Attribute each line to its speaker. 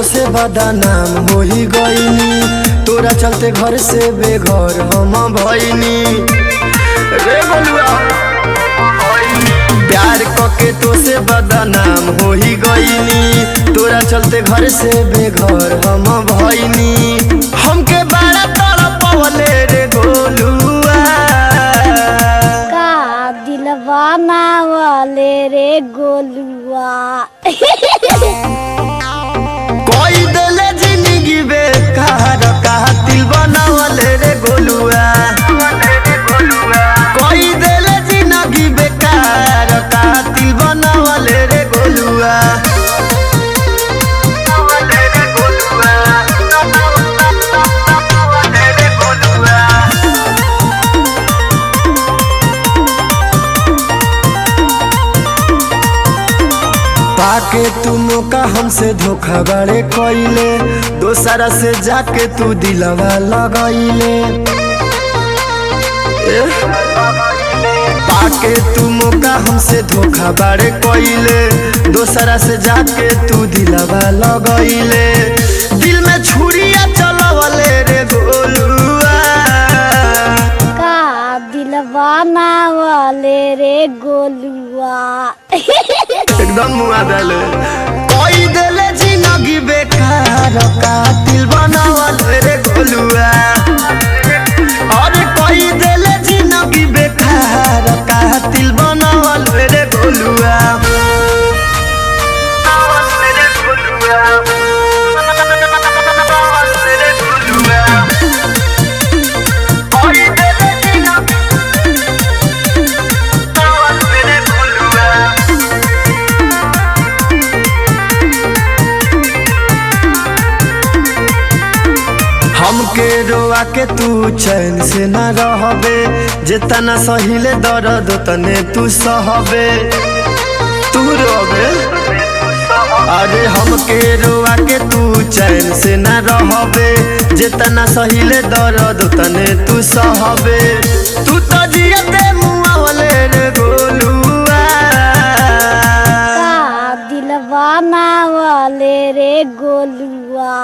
Speaker 1: से बदनाम हो ही गईनी, तोरा चलते घर से बेघर हम भईनी रे बोलुआ। प्यार कके तो से बदनाम हो ही गईनी, तोरा चलते घर से बेघर हम भईनी। हमके बड़ा तड़पवले रे गोलुआ,
Speaker 2: का दिलवा नावले रे गोलुआ।
Speaker 1: कोई दिले जिंदगी बेकार का दिल बनावले रे गोलुआ। कोई दिले जिंदगी बेकार का दिल बनावले रे गोलुआ। पाके तू मौका हमसे धोखा बड़े कइले, दोसरा से जाके तू दिलवा लगइले। पाके तू मौका हमसे धोखा बड़े कइले, दोसरा से जाके तू दिलवा लगइले। दिल में छुरिया चलवले रे गोलुआ,
Speaker 2: का दिलवा नावले रे गोलुआ।
Speaker 1: एकदम मुआ देले। कोई देले जिंदगी बेकार का दिल बनावले रे गोलुआ। अरे कोई देले जिंदगी बेकार का दिल बनावले रे गोलुआ। हमके रोआ के तू चैन से न रहबे, जितना सहिले दर्द तने तू सहबे। तू रोबे अरे हमके रोआ के तू चैन से न रहबे, जितना सहिले दर्द तने तू सहबे। तू तो जियते मुआवले रे गोलुआ,
Speaker 2: का दिलवा नावले रे गोलुआ।